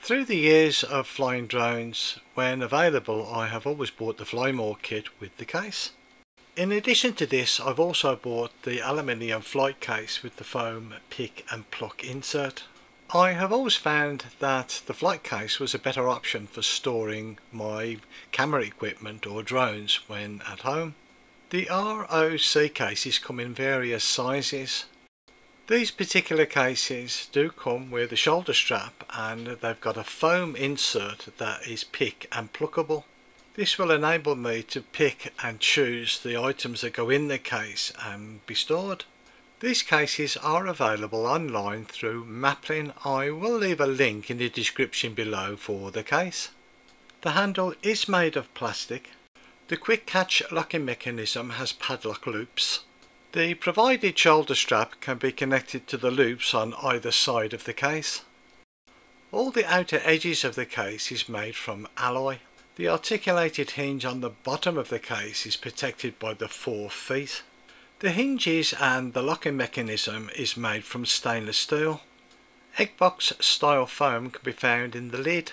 Through the years of flying drones, when available, I have always bought the Fly More kit with the case. In addition to this, I've also bought the Aluminium Flight Case with the foam pick and pluck insert. I have always found that the flight case was a better option for storing my camera equipment or drones when at home. The ROC cases come in various sizes. These particular cases do come with a shoulder strap, and they've got a foam insert that is pick and pluckable. This will enable me to pick and choose the items that go in the case and be stored. These cases are available online through Maplin. I will leave a link in the description below for the case. The handle is made of plastic. The quick catch locking mechanism has padlock loops. The provided shoulder strap can be connected to the loops on either side of the case. All the outer edges of the case is made from alloy. The articulated hinge on the bottom of the case is protected by the 4 feet. The hinges and the locking mechanism is made from stainless steel. Eggbox style foam can be found in the lid.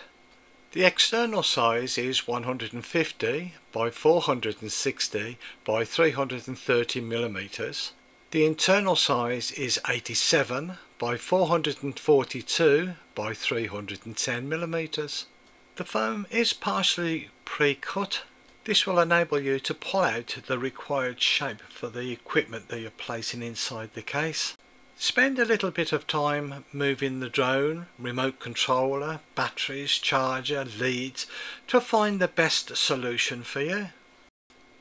The external size is 150 by 460 by 330 millimeters. The internal size is 87 by 442 by 310 millimeters. The foam is partially pre-cut. This will enable you to pull out the required shape for the equipment that you're placing inside the case. Spend a little bit of time moving the drone, remote controller, batteries, charger, leads to find the best solution for you.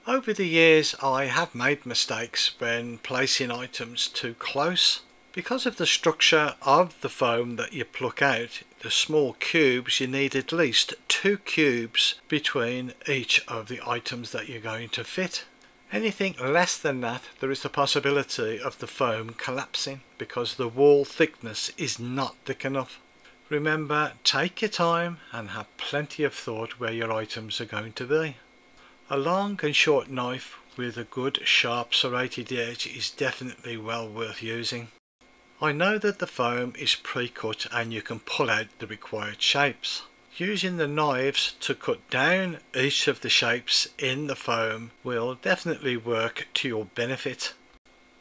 Over the years I have made mistakes when placing items too close. Because of the structure of the foam that you pluck out, the small cubes, you need at least 2 cubes between each of the items that you're going to fit. Anything less than that, there is the possibility of the foam collapsing because the wall thickness is not thick enough. Remember, take your time and have plenty of thought where your items are going to be. A long and short knife with a good sharp serrated edge is definitely well worth using. I know that the foam is pre-cut and you can pull out the required shapes. Using the knives to cut down each of the shapes in the foam will definitely work to your benefit.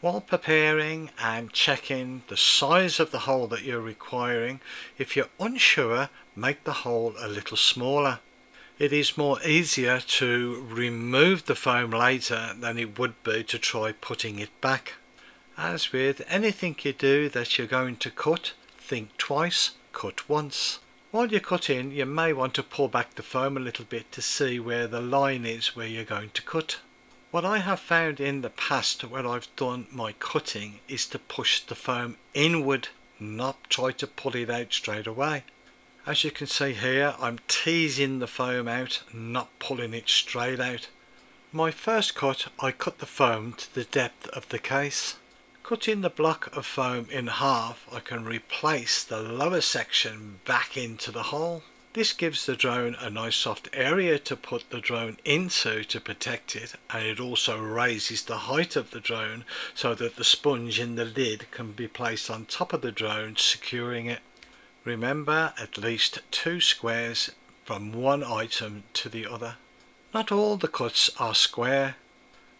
While preparing and checking the size of the hole that you're requiring, if you're unsure, make the hole a little smaller. It is more easier to remove the foam later than it would be to try putting it back. As with anything you do that you're going to cut, think twice, cut once. While you're cutting, you may want to pull back the foam a little bit to see where the line is where you're going to cut. What I have found in the past when I've done my cutting is to push the foam inward, not try to pull it out straight away. As you can see here, I'm teasing the foam out, not pulling it straight out. My first cut, I cut the foam to the depth of the case. Cutting the block of foam in half, I can replace the lower section back into the hole. This gives the drone a nice soft area to put the drone into to protect it, and it also raises the height of the drone so that the sponge in the lid can be placed on top of the drone, securing it. Remember, at least 2 squares from one item to the other. Not all the cuts are square.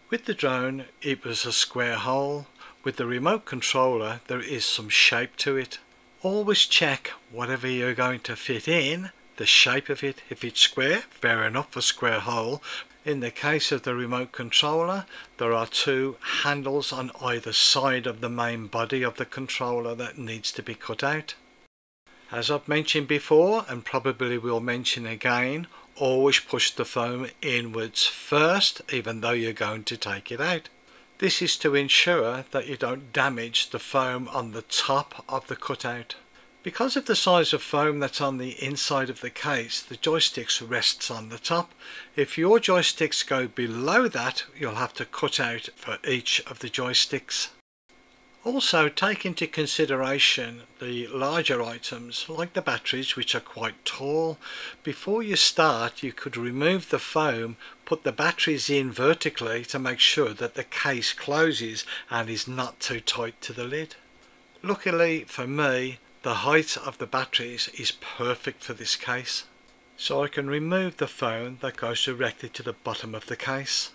With the drone it was a square hole. With the remote controller there is some shape to it. Always check whatever you're going to fit in, the shape of it. If it's square, fair enough, a square hole. In the case of the remote controller, there are 2 handles on either side of the main body of the controller that needs to be cut out. As I've mentioned before, and probably will mention again, always push the foam inwards first, even though you're going to take it out. This is to ensure that you don't damage the foam on the top of the cutout. Because of the size of foam that's on the inside of the case, the joysticks rests on the top. If your joysticks go below that, you'll have to cut out for each of the joysticks. Also take into consideration the larger items like the batteries, which are quite tall. Before you start, you could remove the foam, put the batteries in vertically to make sure that the case closes and is not too tight to the lid. Luckily for me, the height of the batteries is perfect for this case, so I can remove the phone that goes directly to the bottom of the case.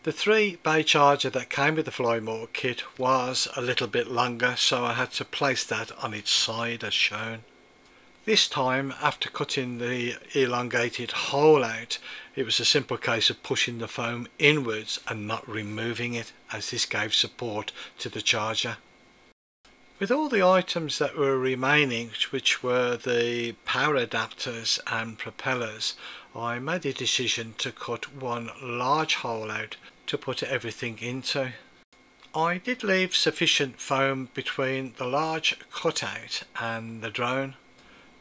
The 3-bay charger that came with the Flymore kit was a little bit longer, so I had to place that on its side as shown. This time, after cutting the elongated hole out, it was a simple case of pushing the foam inwards and not removing it, as this gave support to the charger. With all the items that were remaining, which were the power adapters and propellers, I made a decision to cut one large hole out to put everything into. I did leave sufficient foam between the large cutout and the drone.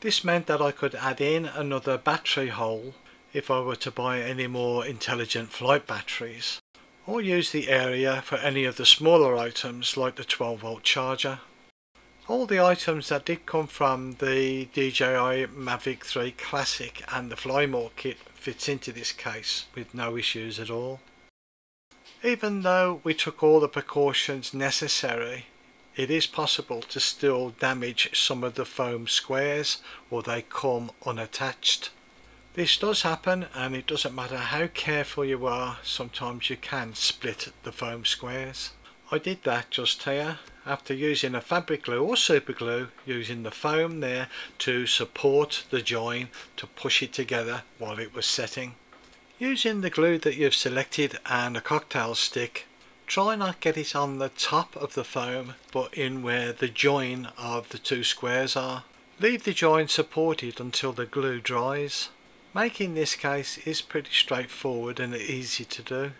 This meant that I could add in another battery hole if I were to buy any more intelligent flight batteries, or use the area for any of the smaller items like the 12-volt charger. All the items that did come from the DJI Mavic 3 Classic and the Flymore kit fits into this case with no issues at all. Even though we took all the precautions necessary, it is possible to still damage some of the foam squares, or they come unattached. This does happen, and it doesn't matter how careful you are, sometimes you can split the foam squares. I did that just here, after using a fabric glue or super glue, using the foam there to support the join to push it together while it was setting. Using the glue that you've selected and a cocktail stick, try not get it on the top of the foam but in where the join of the two squares are. Leave the join supported until the glue dries. Making this case is pretty straightforward and easy to do.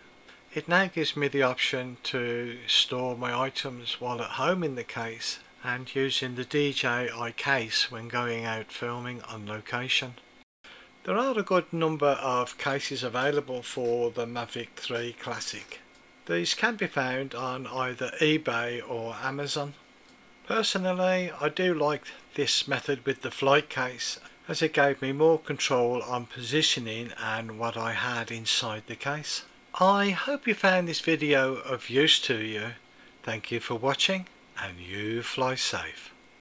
It now gives me the option to store my items while at home in the case and using the DJI case when going out filming on location. There are a good number of cases available for the Mavic 3 Classic. These can be found on either eBay or Amazon. Personally, I do like this method with the flight case, as it gave me more control on positioning and what I had inside the case. I hope you found this video of use to you. Thank you for watching, and you fly safe.